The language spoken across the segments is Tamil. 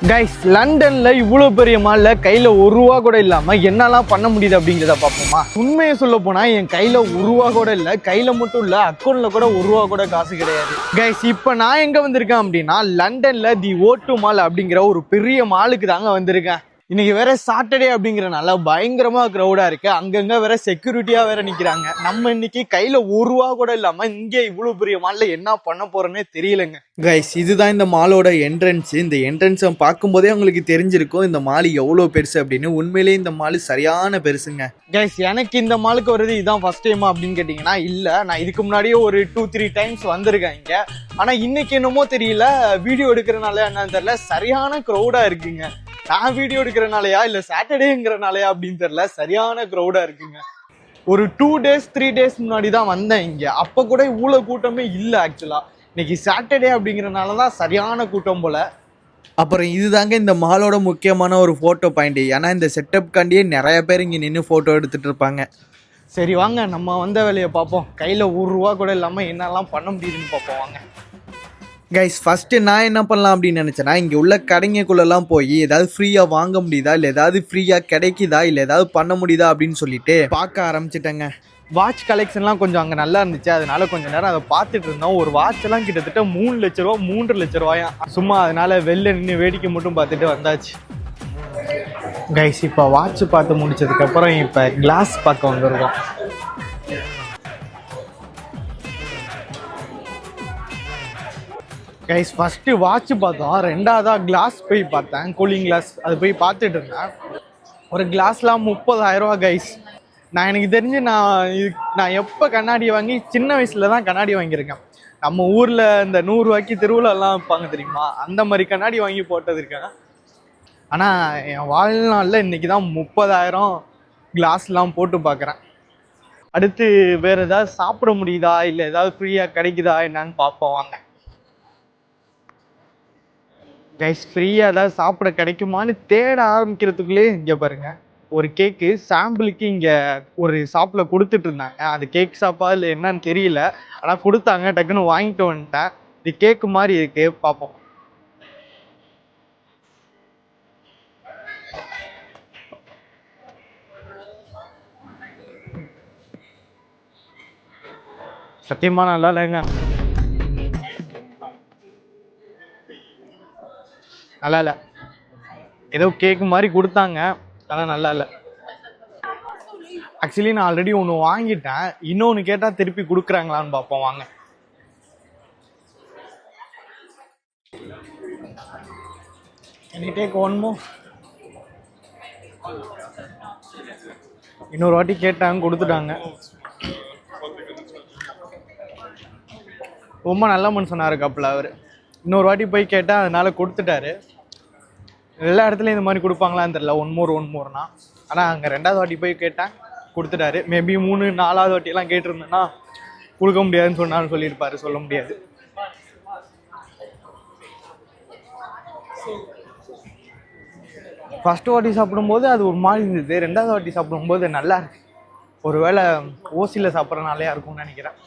கைஸ், லண்டன்ல இவ்வளவு பெரிய மால்ல கையில ஒரு ரூபா கூட இல்லாம என்னெல்லாம் பண்ண முடியுது அப்படிங்கிறத பார்ப்போமா. உண்மையை சொல்ல போனா என் கையில ஒரு ரூபா கூட இல்ல, கையில மட்டும் இல்ல, அக்கௌண்ட்ல கூட ஒரு ரூபா கூட காசு கிடையாது. கைஸ், இப்ப நான் எங்க வந்திருக்கேன் அப்படின்னா லண்டன்ல தி O2 மால் அப்படிங்கிற ஒரு பெரிய மாலுக்கு தாங்க வந்திருக்கேன். இன்னைக்கு வேற சாட்டர்டே அப்படிங்கறனால பயங்கரமா கிரௌடா இருக்கு. அங்கங்க வேற செக்யூரிட்டியா வேற நிக்கிறாங்க. நம்ம இன்னைக்கு கையில ஒரு ரூபா கூட இல்லாம இங்க இவ்வளவு பெரிய மால்ல என்ன பண்ண போறோன்னே தெரியலங்க. கைஸ், இதுதான் இந்த மாலோட என்ட்ரன்ஸ். இந்த என்ட்ரன்ஸை பார்க்கும் போதே உங்களுக்கு தெரிஞ்சிருக்கும் இந்த மால் எவ்வளவு பெருசு அப்படின்னு. உண்மையிலேயே இந்த மால் சரியான பெருசுங்க. கைஸ், எனக்கு இந்த மாலுக்கு வருது இதுதான் ஃபர்ஸ்ட் டைமா அப்படின்னு கேட்டீங்கன்னா இல்ல, நான் இதுக்கு முன்னாடியே ஒரு 2-3 டைம்ஸ் வந்திருக்கேன் இங்க. ஆனா இன்னைக்கு என்னமோ தெரியல, வீடியோ எடுக்கிறனால என்னன்னு தெரியல, சரியான கிரௌடா இருக்குங்க. நான் வீடியோ எடுக்கிறனாலயா இல்ல சாட்டர்டேங்கிறனாலயா அப்படின்னு தெரியல, சரியான கிரௌடா இருக்குங்க. ஒரு 2 days 3 days முன்னாடி தான் வந்தேன் இங்க. அப்ப கூட இவ்வளவு கூட்டமே இல்ல. ஆக்சுவலா இன்னைக்கு சாட்டர்டே அப்படிங்கறனாலதான் சரியான கூட்டம் போல. அப்புறம் இதுதாங்க இந்த மாலோட முக்கியமான ஒரு போட்டோ பாயிண்ட். ஏன்னா இந்த செட்டப் காண்டியே நிறைய பேர் இங்க நின்று போட்டோ எடுத்துட்டு இருப்பாங்க. சரி வாங்க, நம்ம வந்த வேலையை பார்ப்போம். கையில ஒரு ரூபா கூட இல்லாம என்னெல்லாம் பண்ண முடியுதுன்னு பார்ப்போம் வாங்க. கைஸ், ஃபர்ஸ்ட் நான் என்ன பண்ணலாம் அப்படின்னு நினைச்சேன்னா இங்க உள்ள கடைங்களுக்குள்ளெல்லாம் போய் ஏதாவது ஃப்ரீயா வாங்க முடியுதா, இல்ல ஏதாவது ஃப்ரீயா கிடைக்குதா, இல்ல ஏதாவது பண்ண முடியுதா அப்படின்னு சொல்லிட்டு பார்க்க ஆரம்பிச்சிட்டேங்க. வாட்ச் கலெக்ஷன்லாம் கொஞ்சம் அங்கே நல்லா இருந்துச்சு, அதனால கொஞ்சம் நேரம் அதை பார்த்துட்டு இருந்தோம். ஒரு வாட்ச் எல்லாம் கிட்டத்தட்ட 3 லட்ச ரூபா 3.5 லட்ச ரூபாயா. சும்மா அதனால வெளில நின்று வேடிக்கை மட்டும் பார்த்துட்டு வந்தாச்சு. கைஸ், இப்போ வாட்ச் பார்த்து முடிச்சதுக்கு அப்புறம் இப்போ கிளாஸ் பார்க்க வந்துருக்கோம். கைஸ், ஃபர்ஸ்ட் வாட்ச் பார்த்தோம், ரெண்டாவதா கிளாஸ் போய் பார்த்தேன், கூலிங் கிளாஸ். அது போய் பார்த்துட்டு இருந்தேன். ஒரு கிளாஸ்லாம் 30,000 ரூபா கைஸ். எனக்கு தெரிஞ்சு நான் எப்போ கண்ணாடி வாங்கி சின்ன வயசுல தான் கண்ணாடி வாங்கியிருக்கேன். நம்ம ஊரில் இந்த 100 ரூபாய்க்கு திருவிழாலாம் வைப்பாங்க தெரியுமா, அந்த மாதிரி கண்ணாடி வாங்கி போட்டது இருக்கேன். ஆனால் என் வாழ்நாளில் இன்னைக்கு தான் 30,000 கிளாஸ்லாம் போட்டு பார்க்குறேன். அடுத்து வேறு ஏதாவது சாப்பிட முடியுதா, இல்லை ஏதாவது ஃப்ரீயாக கிடைக்குதா என்னன்னு பார்ப்போம் வாங்க. கைஸ், ஃப்ரீயாக ஏதாவது சாப்பிட கிடைக்குமான்னு தேட ஆரம்பிக்கிறதுக்குள்ளே இங்கே பாருங்க, ஒரு கேக்கு சாம்பிளுக்கு இங்கே ஒரு ஷாப்பில் கொடுத்துட்டு இருந்தாங்க. அது கேக் ஷாப்பா இல்லை என்னன்னு தெரியல, ஆனால் கொடுத்தாங்க, டக்குன்னு வாங்கிட்டு வந்துட்டேன். இது கேக்கு மாதிரி இருக்கு, பார்ப்போம். சத்தியமா நல்லா இல்லைங்க, நல்லா இல்லை. ஏதோ கேக்கு மாதிரி கொடுத்தாங்க, ஆனால் நல்லா இல்லை. ஆக்சுவலி நான் ஆல்ரெடி ஒன்று வாங்கிட்டேன், இன்னொன்று கேட்டால் திருப்பி கொடுக்குறாங்களான்னு பார்ப்போம் வாங்க. Take one more. இன்னொரு வாட்டி கேட்டாங்க, கொடுத்துட்டாங்க. ரொம்ப நல்ல மனுஷனாக இருக்காப்புல அவர். இன்னொரு வாட்டி போய் கேட்டால் அதனால கொடுத்துட்டாரு. எல்லா இடத்துலையும் இந்த மாதிரி கொடுப்பாங்களான்னு தெரியல, ஒன் மோர்னா. ஆனால் அங்கே 2வது வாட்டி போய் கேட்டேன், கொடுத்துட்டாரு. மேபி 3 4வது வாட்டியெல்லாம் கேட்டிருந்தேன்னா கொடுக்க முடியாதுன்னு சொன்னாலும் சொல்லியிருப்பாரு, சொல்ல முடியாது. ஃபர்ஸ்ட் வாட்டி சாப்பிடும்போது அது ஒரு மாதிரி இருந்தது, 2வது வாட்டி சாப்பிடும்போது நல்லா இருக்கு. ஒருவேளை ஓசியில் சாப்பிட்றனாலையா இருக்கும்னு நினைக்கிறேன்.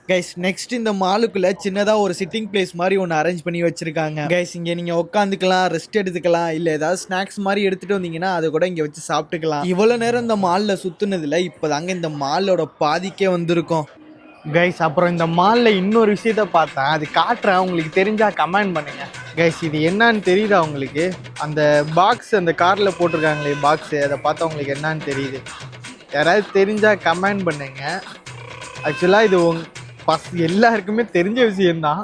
கைஸ், நெக்ஸ்ட் இந்த மாலுக்குள்ள சின்னதா ஒரு சிட்டிங் பிளேஸ் மாதிரி ஒன்று அரேஞ்ச் பண்ணி வச்சிருக்காங்க. கைஸ், இங்க நீங்க உட்காந்துக்கலாம், ரெஸ்ட் எடுத்துக்கலாம், இல்ல ஏதாவது ஸ்நாக்ஸ் மாதிரி எடுத்துட்டு வந்தீங்கன்னா அதை கூட இங்க வச்சு சாப்பிட்டுக்கலாம். இவ்வளவு நேரம் இந்த மால்ல சுத்துனதுல இப்பதாங்க இந்த மாலோட பாதிக்கே வந்திருக்கும். கைஸ், அப்புறம் இந்த மால்ல இன்னொரு விஷயத்த பார்த்தேன், அது காட்டுறேன், உங்களுக்கு தெரிஞ்சா கமெண்ட் பண்ணுங்க. கைஸ், இது என்னன்னு தெரியுதா உங்களுக்கு? அந்த பாக்ஸ், அந்த கார்ல போட்டிருக்காங்களே பாக்ஸ், அதை பார்த்தா உங்களுக்கு என்னன்னு தெரியுது? யாராவது தெரிஞ்சா கமெண்ட் பண்ணுங்க. ஆக்சுவலாக இது எல்லாருக்குமே தெரிஞ்ச விஷயம்தான்.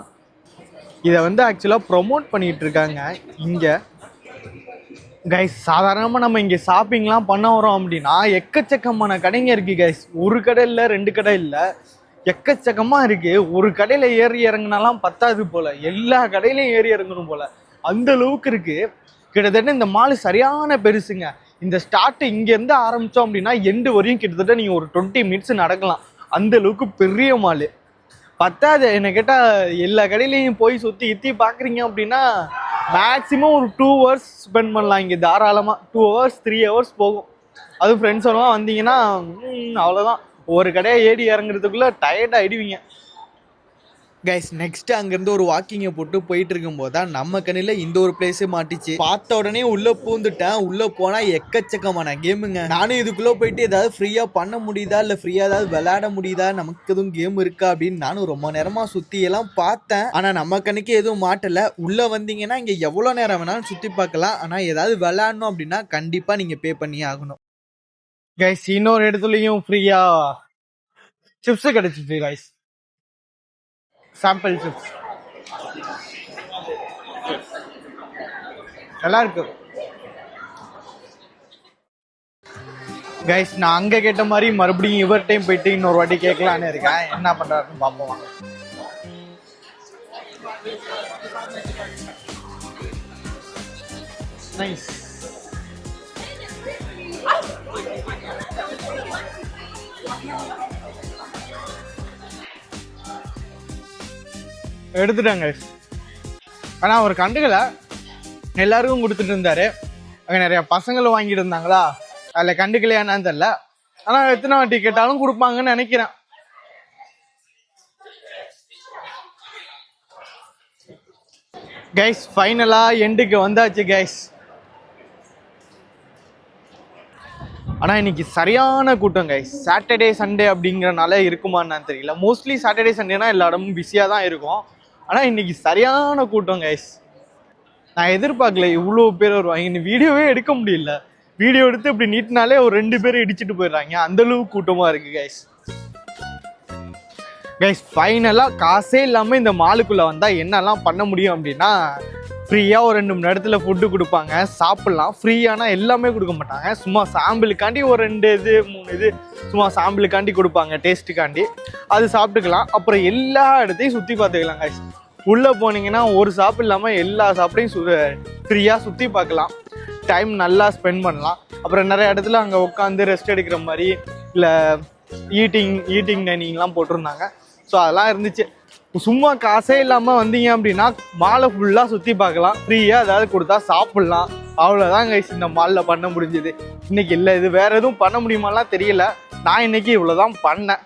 இதை ஆக்சுவலாக ப்ரொமோட் பண்ணிட்டு இருக்காங்க இங்கே. கைஸ், சாதாரணமாக நம்ம இங்கே ஷாப்பிங்லாம் பண்ண வரோம் அப்படின்னா எக்கச்சக்கமான கடைங்க இருக்கு கைஸ். ஒரு கடை இல்லை, 2 கடை இல்லை, எக்கச்சக்கமாக இருக்கு. ஒரு கடையில் ஏறி இறங்கினாலாம் பத்தாது போல, எல்லா கடையிலையும் ஏறி இறங்கணும் போல, அந்த அளவுக்கு இருக்கு. கிட்டத்தட்ட இந்த மால் சரியான பெருசுங்க. இந்த ஸ்டார்ட் இங்கேருந்து ஆரம்பித்தோம் அப்படின்னா எண்டு வரையும் கிட்டத்தட்ட நீங்கள் ஒரு 20 மினிட்ஸ் நடக்கலாம், அந்த அளவுக்கு பெரிய மால். பத்தாது என்ன கேட்டால், எல்லா கடையிலையும் போய் சுற்றி பார்க்குறீங்க அப்படின்னா மேக்ஸிமம் ஒரு 2 hours ஸ்பெண்ட் பண்ணலாம் இங்கே தாராளமாக. 2 hours 3 hours போகும். அதுவும் ஃப்ரெண்ட்ஸோடலாம் வந்தீங்கன்னா அவ்வளோதான், ஒரு கடையை ஏறி இறங்குறதுக்குள்ளே டயர்ட் ஆகிடுவீங்க. கைஸ் நெக்ஸ்ட் அங்கேருந்து ஒரு வாக்கிங்கை போட்டு போயிட்டு இருக்கும்போது தான் நம்ம கண்ணில் இந்த ஒரு பிளேஸே மாட்டிச்சு. பார்த்த உடனே உள்ளே பூந்துட்டேன். உள்ளே போனால் எக்கச்சக்கமான கேமுங்க. நானும் இதுக்குள்ளே போயிட்டு ஏதாவது ஃப்ரீயாக பண்ண முடியுதா இல்லை ஃப்ரீயாக ஏதாவது விளையாட முடியுதா, நமக்கு எதுவும் கேம் இருக்கா அப்படின்னு நானும் ரொம்ப நேரமாக சுற்றி எல்லாம் பார்த்தேன். ஆனால் நம்ம கண்ணுக்கு எதுவும் மாட்டலை. உள்ளே வந்தீங்கன்னா இங்கே எவ்வளோ நேரம் வேணாலும் சுற்றி பார்க்கலாம். ஆனால் ஏதாவது விளையாடணும் அப்படின்னா கண்டிப்பாக நீங்கள் பே பண்ணி ஆகணும். கைஸ் இன்னொரு இடத்துலையும் ஃப்ரீயாக சிப்ஸ் கிடைச்சிச்சு கைஸ். சாம்பிள் சிப்ஸ் நல்லா இருக்கு கைஸ். நான் அங்க கேட்ட மாதிரி மறுபடியும் இவர்டையும் போயிட்டு இன்னொரு வாட்டி கேட்கலான்னு இருக்கேன். என்ன பண்றாருன்னு பார்ப்போம். நைஸ். எடுத்துட்டாங்க. ஆனா அவர் கண்டுக்கல, எல்லாருக்கும் கொடுத்துட்டு இருந்தாரு. அங்க நிறைய பசங்களும் வாங்கிட்டு இருந்தாங்களா, அதுல கண்டுக்கலையான்னு தெரியல. ஆனா எத்தனை வாட்டி கேட்டாலும் கொடுப்பாங்கன்னு நினைக்கிறேன். கைஸ் ஃபைனலா எண்டுக்கு வந்தாச்சு கைஸ். ஆனால் இன்னைக்கு சரியான கூட்டம் கைஸ். சாட்டர்டே சண்டே அப்படிங்கிறனால இருக்குமான்னு தெரியல. மோஸ்ட்லி சாட்டர்டே சண்டேனா எல்லா இடமும் பிஸியாக தான் இருக்கும். ஆனால் இன்னைக்கு சரியான கூட்டம் கைஸ். நான் எதிர்பார்க்கல இவ்வளோ பேர் வருவாங்க. இன்னும் வீடியோவே எடுக்க முடியல. வீடியோ எடுத்து இப்படி நீட்டினாலே ஒரு 2 பேர் இடிச்சிட்டு போயிடுறாங்க. அந்தளவுக்கு கூட்டமாக இருக்குது கைஸ். கைஸ் ஃபைனலாக காசே இல்லாமல் இந்த மாலுக்குள்ளே வந்தால் என்னெல்லாம் பண்ண முடியும் அப்படின்னா, ஃப்ரீயாக ஒரு 2 மணி நேரத்தில் ஃபுட்டு கொடுப்பாங்க, சாப்பிட்லாம். ஃப்ரீயானா எல்லாமே கொடுக்க மாட்டாங்க. சும்மா சாம்பிளுக்காண்டி ஒரு 2 இது 3 இது சும்மா சாம்பிளுக்காண்டி கொடுப்பாங்க, டேஸ்ட்டுக்காண்டி. அது சாப்பிட்டுக்கலாம். அப்புறம் எல்லா இடத்தையும் சுற்றி பார்த்துக்கலாம் கைஸ். உள்ளே போனீங்கன்னா ஒரு ஷாப் இல்லாமல் எல்லா ஷாப்லையும் ஃப்ரீயாக சுற்றி பார்க்கலாம். டைம் நல்லா ஸ்பெண்ட் பண்ணலாம். அப்புறம் நிறைய இடத்துல அங்கே உட்காந்து ரெஸ்ட் எடுக்கிற மாதிரி இல்லை ஈட்டிங் டைனிங்லாம் போட்டிருந்தாங்க. ஸோ அதெல்லாம் இருந்துச்சு. சும்மா காசே இல்லாமல் வந்தீங்க அப்படின்னா மாலை ஃபுல்லாக சுற்றி பார்க்கலாம். ஃப்ரீயாக ஏதாவது கொடுத்தா சாப்பிட்லாம். அவ்வளோதான் கைஸ் இந்த மாலில் பண்ண முடிஞ்சுது இன்னைக்கு. இல்லை இது வேறு எதுவும் பண்ண முடியுமாலாம் தெரியல. நான் இன்னைக்கு இவ்வளோதான் பண்ணேன்.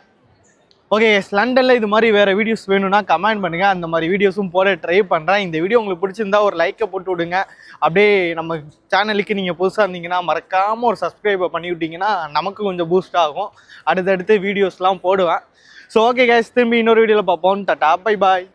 ஓகே கைஸ், லண்டனில் இது மாதிரி வேறு வீடியோஸ் வேணும்னா கமெண்ட் பண்ணுங்கள். அந்த மாதிரி வீடியோஸும் போட ட்ரை பண்ணுறேன். இந்த வீடியோ உங்களுக்கு பிடிச்சிருந்தா ஒரு லைக்கை போட்டு விடுங்க. அப்படியே நம்ம சேனலுக்கு நீங்கள் புதுசாக இருந்தீங்கன்னா மறக்காமல் ஒரு சப்ஸ்கிரைபை பண்ணி விட்டிங்கன்னா நமக்கு கொஞ்சம் பூஸ்ட் ஆகும். அடுத்தடுத்து வீடியோஸ்லாம் போடுவேன். ஸோ ஓகே கைஸ், திரும்பி இன்னொரு வீடியோவில் பார்ப்போம். Tata bye bye.